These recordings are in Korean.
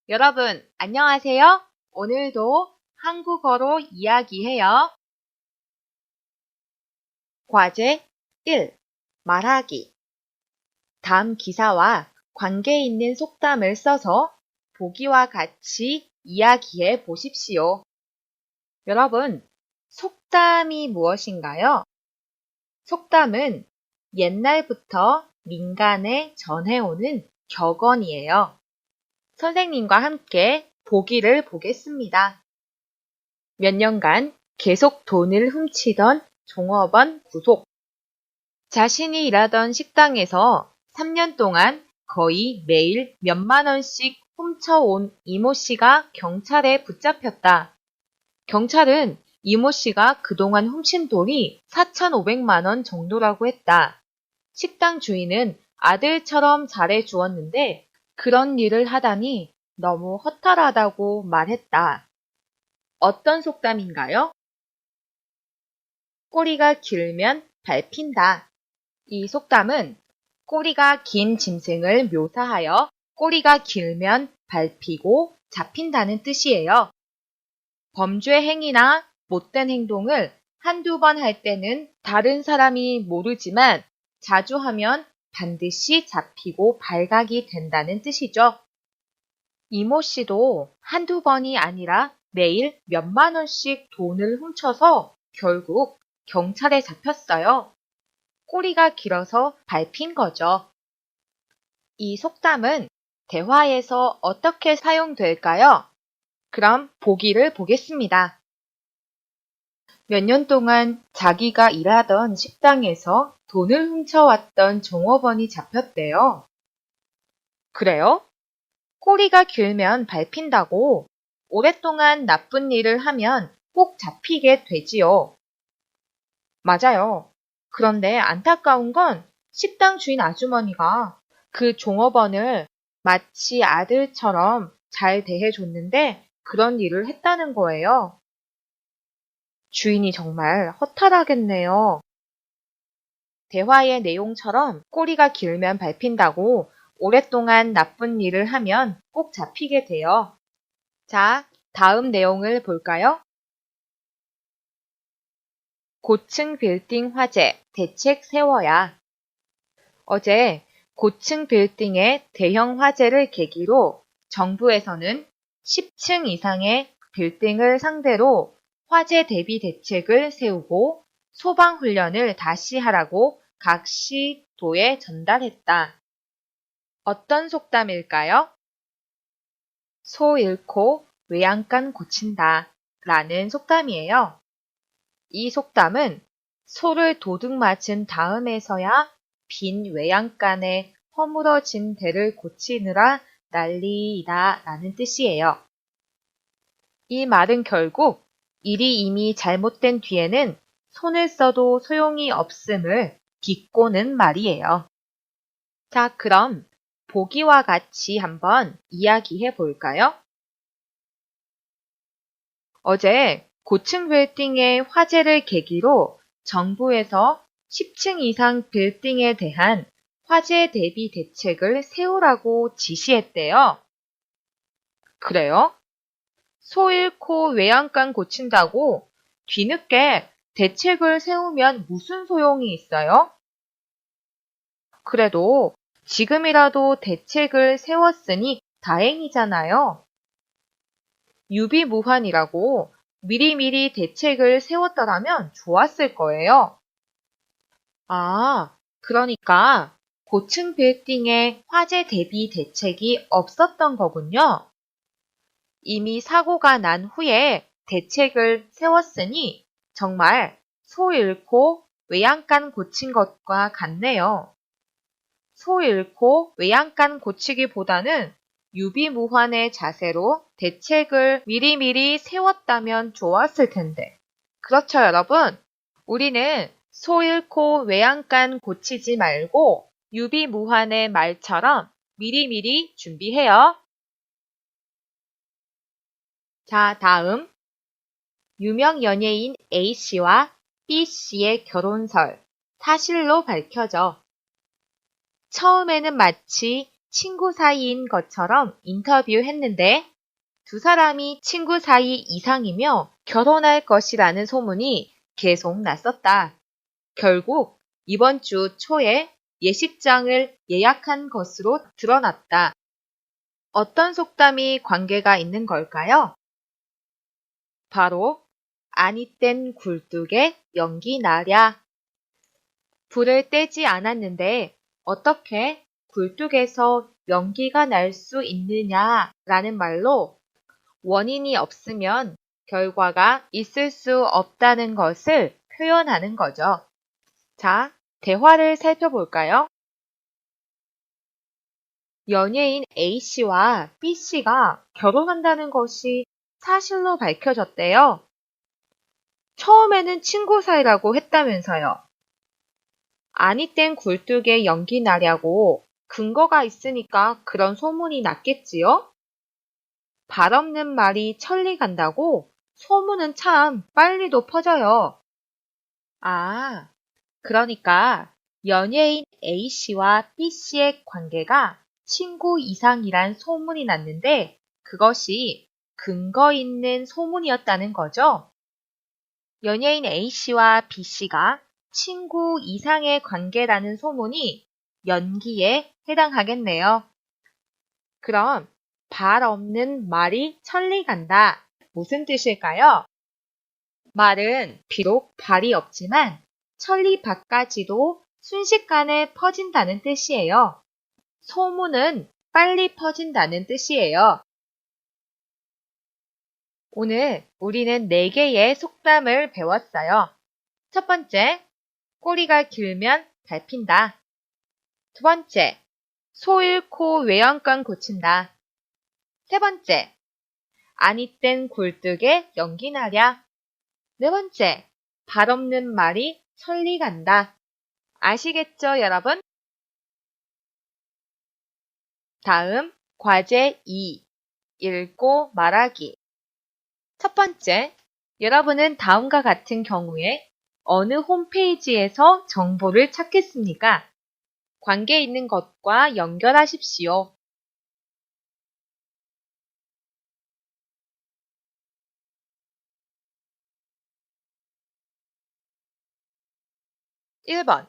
여러분, 안녕하세요. 오늘도 한국어로 이야기해요. 과제 1. 말하기. 다음 기사와 관계 있는 속담을 써서 보기와 같이 이야기해 보십시오. 여러분, 속담이 무엇인가요? 속담은 옛날부터 민간에 전해오는 격언이에요. 선생님과 함께 보기를 보겠습니다. 몇 년간 계속 돈을 훔치던 종업원 구속. 자신이 일하던 식당에서 3년 동안 거의 매일 몇만 원씩 훔쳐온 이모 씨가 경찰에 붙잡혔다. 경찰은 이모 씨가 그동안 훔친 돈이 4,500만 원 정도라고 했다. 식당 주인은 아들처럼 잘해주었는데 그런 일을 하다니 너무 허탈하다고 말했다. 어떤 속담인가요? 꼬리가 길면 밟힌다. 이 속담은 꼬리가 긴 짐승을 묘사하여 꼬리가 길면 밟히고 잡힌다는 뜻이에요. 범죄 행위나 못된 행동을 한두 번 할 때는 다른 사람이 모르지만 자주 하면 반드시 잡히고 발각이 된다는 뜻이죠. 이모 씨도 한두 번이 아니라 매일 몇만 원씩 돈을 훔쳐서 결국 경찰에 잡혔어요. 꼬리가 길어서 밟힌 거죠. 이 속담은 대화에서 어떻게 사용될까요? 그럼 보기를 보겠습니다. 몇 년 동안 자기가 일하던 식당에서 돈을 훔쳐왔던 종업원이 잡혔대요. 그래요? 꼬리가 길면 밟힌다고 오랫동안 나쁜 일을 하면 꼭 잡히게 되지요. 맞아요. 그런데 안타까운 건 식당 주인 아주머니가 그 종업원을 마치 아들처럼 잘 대해줬는데 그런 일을 했다는 거예요. 주인이 정말 허탈하겠네요. 대화의 내용처럼 꼬리가 길면 밟힌다고 오랫동안 나쁜 일을 하면 꼭 잡히게 돼요. 자, 다음 내용을 볼까요? 고층 빌딩 화재, 대책 세워야. 어제 고층 빌딩의 대형 화재를 계기로 정부에서는 10층 이상의 빌딩을 상대로 화재 대비 대책을 세우고 소방훈련을 다시 하라고 각 시, 도에 전달했다. 어떤 속담일까요? 소 잃고 외양간 고친다 라는 속담이에요. 이 속담은 소를 도둑 맞은 다음에서야 빈 외양간에 허물어진 데를 고치느라 난리이다 라는 뜻이에요. 이 말은 결국 일이 이미 잘못된 뒤에는 손을 써도 소용이 없음을 비꼬는 말이에요. 자, 그럼 보기와 같이 한번 이야기해 볼까요? 어제 고층 빌딩의 화재를 계기로 정부에서 10층 이상 빌딩에 대한 화재 대비 대책을 세우라고 지시했대요. 그래요? 소 잃고 외양간 고친다고 뒤늦게 대책을 세우면 무슨 소용이 있어요? 그래도 지금이라도 대책을 세웠으니 다행이잖아요. 유비무환이라고 미리미리 대책을 세웠더라면 좋았을 거예요. 아, 그러니까 고층 빌딩의 화재 대비 대책이 없었던 거군요. 이미 사고가 난 후에 대책을 세웠으니 정말 소 잃고 외양간 고친 것과 같네요. 소 잃고 외양간 고치기보다는 유비무환의 자세로 대책을 미리미리 세웠다면 좋았을 텐데. 그렇죠, 여러분? 우리는 소 잃고 외양간 고치지 말고 유비무환의 말처럼 미리미리 준비해요. 자, 다음. 유명 연예인 A씨와 B씨의 결혼설, 사실로 밝혀져. 처음에는 마치 친구 사이인 것처럼 인터뷰했는데 두 사람이 친구 사이 이상이며 결혼할 것이라는 소문이 계속 났었다. 결국 이번 주 초에 예식장을 예약한 것으로 드러났다. 어떤 속담이 관계가 있는 걸까요? 바로 아니 땐 굴뚝에 연기 나랴. 불을 떼지 않았는데 어떻게 굴뚝에서 연기가 날 수 있느냐라는 말로 원인이 없으면 결과가 있을 수 없다는 것을 표현하는 거죠. 자, 대화를 살펴볼까요? 연예인 A씨와 B씨가 결혼한다는 것이 사실로 밝혀졌대요. 처음에는 친구 사이라고 했다면서요. 아니 땐 굴뚝에 연기 나려고 근거가 있으니까 그런 소문이 났겠지요? 발 없는 말이 천리 간다고 소문은 참 빨리도 퍼져요. 아, 그러니까 연예인 A씨와 B씨의 관계가 친구 이상이란 소문이 났는데 그것이 근거 있는 소문이었다는 거죠. 연예인 A씨와 B씨가 친구 이상의 관계라는 소문이 연기에 해당하겠네요. 그럼 발 없는 말이 천리 간다. 무슨 뜻일까요? 말은 비록 발이 없지만 천리 밖까지도 순식간에 퍼진다는 뜻이에요. 소문은 빨리 퍼진다는 뜻이에요. 오늘 우리는 4개의 속담을 배웠어요. 첫 번째, 꼬리가 길면 밟힌다. 두 번째, 소 잃고 외양간 고친다. 세 번째, 아니 땐 굴뚝에 연기 나랴. 네 번째, 발 없는 말이 천리 간다. 아시겠죠, 여러분? 다음, 과제 2. 읽고 말하기. 첫 번째, 여러분은 다음과 같은 경우에 어느 홈페이지에서 정보를 찾겠습니까? 관계 있는 것과 연결하십시오. 1번.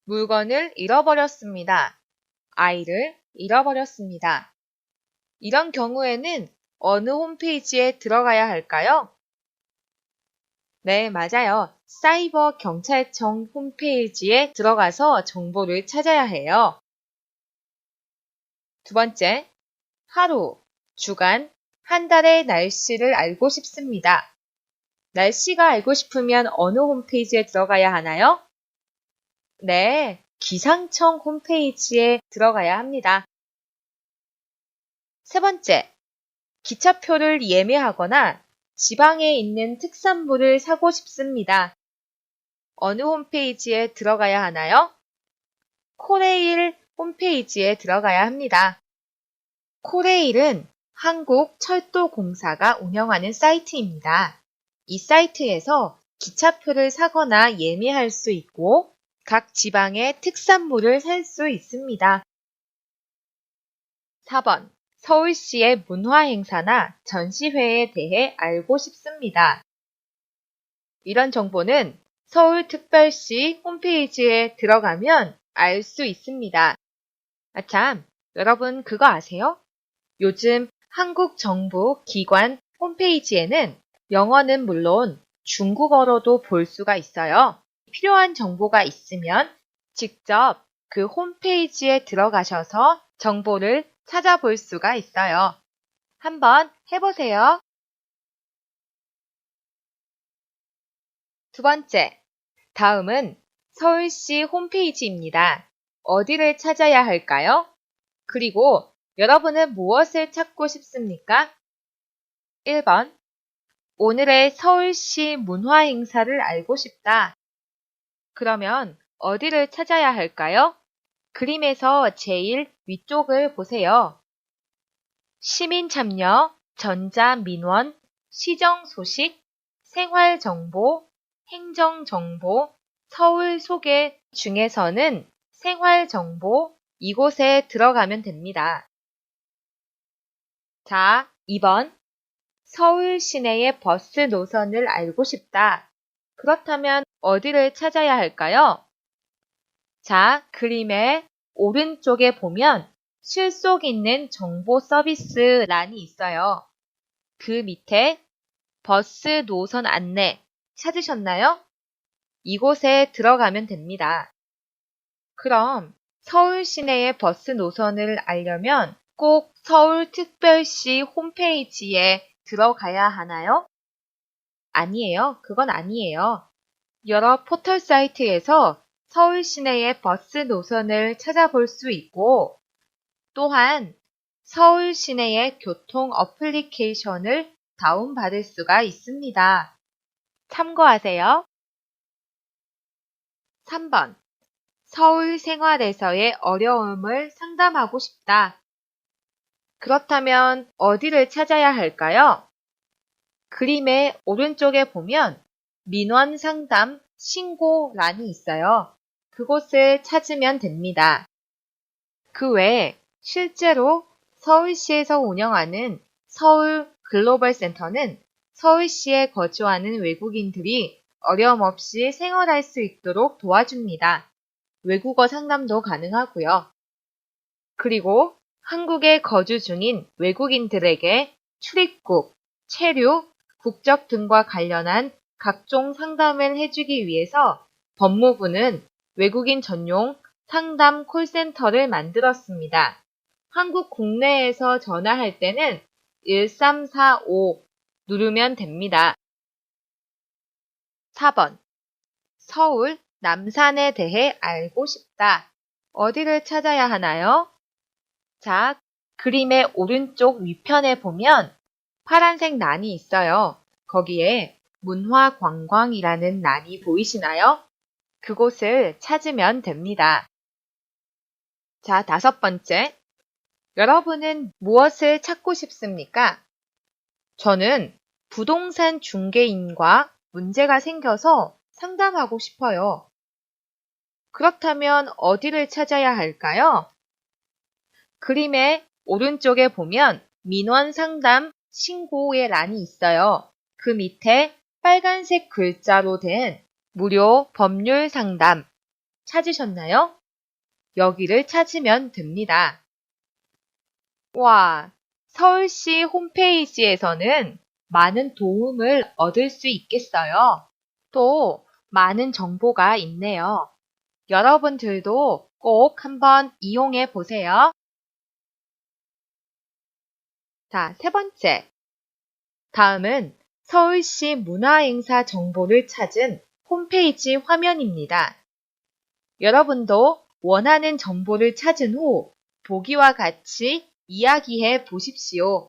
물건을 잃어버렸습니다. 아이를 잃어버렸습니다. 이런 경우에는 어느 홈페이지에 들어가야 할까요? 네, 맞아요. 사이버 경찰청 홈페이지에 들어가서 정보를 찾아야 해요. 두 번째, 하루, 주간, 한 달의 날씨를 알고 싶습니다. 날씨가 알고 싶으면 어느 홈페이지에 들어가야 하나요? 네, 기상청 홈페이지에 들어가야 합니다. 세 번째, 기차표를 예매하거나 지방에 있는 특산물을 사고 싶습니다. 어느 홈페이지에 들어가야 하나요? 코레일 홈페이지에 들어가야 합니다. 코레일은 한국철도공사가 운영하는 사이트입니다. 이 사이트에서 기차표를 사거나 예매할 수 있고 각 지방의 특산물을 살 수 있습니다. 4번. 서울시의 문화행사나 전시회에 대해 알고 싶습니다. 이런 정보는 서울특별시 홈페이지에 들어가면 알 수 있습니다. 아참, 여러분 그거 아세요? 요즘 한국 정부 기관 홈페이지에는 영어는 물론 중국어로도 볼 수가 있어요. 필요한 정보가 있으면 직접 그 홈페이지에 들어가셔서 정보를 찾아볼 수가 있어요. 한번 해보세요. 두 번째, 다음은 서울시 홈페이지입니다. 어디를 찾아야 할까요? 그리고 여러분은 무엇을 찾고 싶습니까? 1번, 오늘의 서울시 문화행사를 알고 싶다. 그러면 어디를 찾아야 할까요? 그림에서 제일 위쪽을 보세요. 시민참여, 전자민원, 시정소식, 생활정보, 행정정보, 서울소개 중에서는 생활정보 이곳에 들어가면 됩니다. 자, 2번. 서울 시내의 버스 노선을 알고 싶다. 그렇다면 어디를 찾아야 할까요? 자, 그림의 오른쪽에 보면 실속 있는 정보 서비스 란이 있어요. 그 밑에 버스 노선 안내 찾으셨나요? 이곳에 들어가면 됩니다. 그럼 서울 시내의 버스 노선을 알려면 꼭 서울특별시 홈페이지에 들어가야 하나요? 아니에요. 그건 아니에요. 여러 포털 사이트에서 서울 시내의 버스 노선을 찾아볼 수 있고, 또한 서울 시내의 교통 어플리케이션을 다운받을 수가 있습니다. 참고하세요. 3번. 서울 생활에서의 어려움을 상담하고 싶다. 그렇다면 어디를 찾아야 할까요? 그림의 오른쪽에 보면 민원 상담 신고란이 있어요. 그곳을 찾으면 됩니다. 그 외에 실제로 서울시에서 운영하는 서울 글로벌 센터는 서울시에 거주하는 외국인들이 어려움 없이 생활할 수 있도록 도와줍니다. 외국어 상담도 가능하고요. 그리고 한국에 거주 중인 외국인들에게 출입국, 체류, 국적 등과 관련한 각종 상담을 해주기 위해서 법무부는 외국인 전용 상담 콜센터를 만들었습니다. 한국 국내에서 전화할 때는 1345 누르면 됩니다. 4번. 서울 남산에 대해 알고 싶다. 어디를 찾아야 하나요? 자, 그림의 오른쪽 위편에 보면 파란색 란이 있어요. 거기에 문화관광이라는 란이 보이시나요? 그곳을 찾으면 됩니다. 자, 5번째. 여러분은 무엇을 찾고 싶습니까? 저는 부동산 중개인과 문제가 생겨서 상담하고 싶어요. 그렇다면 어디를 찾아야 할까요? 그림의 오른쪽에 보면 민원 상담 신고의 란이 있어요. 그 밑에 빨간색 글자로 된 무료 법률 상담 찾으셨나요? 여기를 찾으면 됩니다. 와, 서울시 홈페이지에서는 많은 도움을 얻을 수 있겠어요. 또 많은 정보가 있네요. 여러분들도 꼭 한번 이용해 보세요. 자, 3번째. 다음은 서울시 문화행사 정보를 찾은 홈페이지 화면입니다. 여러분도 원하는 정보를 찾은 후 보기와 같이 이야기해 보십시오.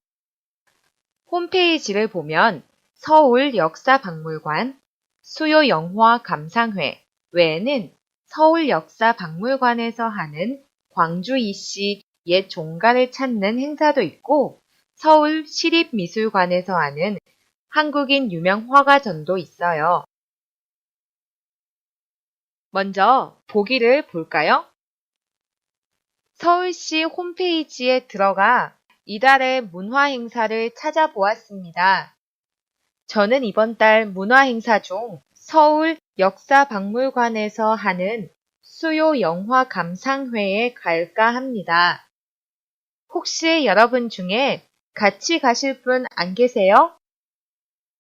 홈페이지를 보면 서울 역사박물관, 수요영화 감상회 외에는 서울 역사박물관에서 하는 광주 이씨 옛 종가를 찾는 행사도 있고 서울 시립미술관에서 하는 한국인 유명 화가전도 있어요. 먼저 보기를 볼까요? 서울시 홈페이지에 들어가 이달의 문화행사를 찾아보았습니다. 저는 이번 달 문화행사 중 서울 역사박물관에서 하는 수요 영화 감상회에 갈까 합니다. 혹시 여러분 중에 같이 가실 분 안 계세요?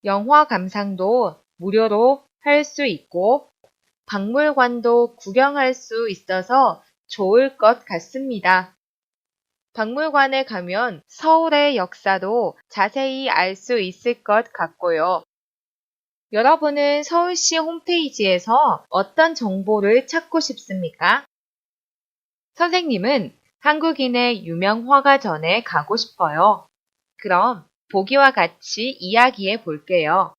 영화 감상도 무료로 할 수 있고 박물관도 구경할 수 있어서 좋을 것 같습니다. 박물관에 가면 서울의 역사도 자세히 알 수 있을 것 같고요. 여러분은 서울시 홈페이지에서 어떤 정보를 찾고 싶습니까? 선생님은 한국인의 유명 화가전에 가고 싶어요. 그럼 보기와 같이 이야기해 볼게요.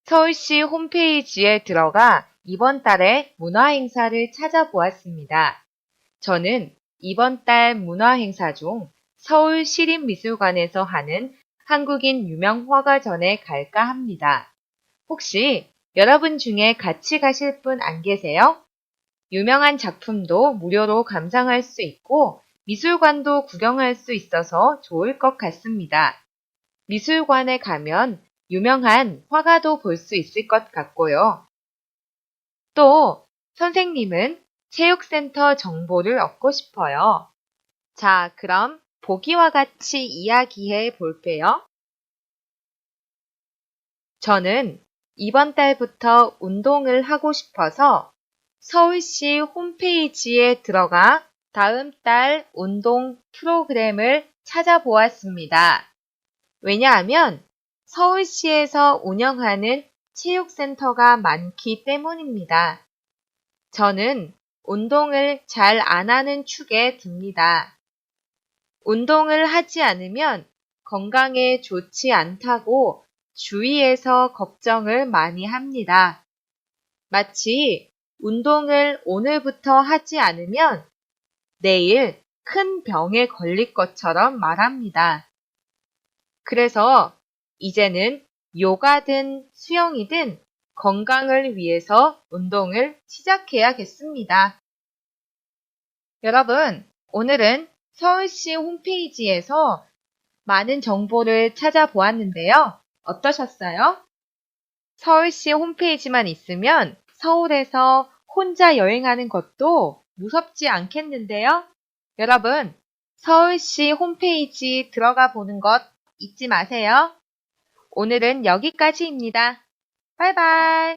서울시 홈페이지에 들어가 이번 달의 문화행사를 찾아보았습니다. 저는 이번 달 문화행사 중 서울시립미술관에서 하는 한국인 유명 화가전에 갈까 합니다. 혹시 여러분 중에 같이 가실 분 안 계세요? 유명한 작품도 무료로 감상할 수 있고 미술관도 구경할 수 있어서 좋을 것 같습니다. 미술관에 가면 유명한 화가도 볼 수 있을 것 같고요. 또 선생님은 체육센터 정보를 얻고 싶어요. 자, 그럼 보기와 같이 이야기해 볼게요. 저는 이번 달부터 운동을 하고 싶어서 서울시 홈페이지에 들어가 다음 달 운동 프로그램을 찾아보았습니다. 왜냐하면 서울시에서 운영하는 체육센터가 많기 때문입니다. 저는 운동을 잘 안 하는 축에 듭니다. 운동을 하지 않으면 건강에 좋지 않다고 주위에서 걱정을 많이 합니다. 마치 운동을 오늘부터 하지 않으면 내일 큰 병에 걸릴 것처럼 말합니다. 그래서 이제는 요가든 수영이든 건강을 위해서 운동을 시작해야겠습니다. 여러분, 오늘은 서울시 홈페이지에서 많은 정보를 찾아보았는데요. 어떠셨어요? 서울시 홈페이지만 있으면 서울에서 혼자 여행하는 것도 무섭지 않겠는데요? 여러분, 서울시 홈페이지 들어가 보는 것 잊지 마세요. 오늘은 여기까지입니다. 바이바이.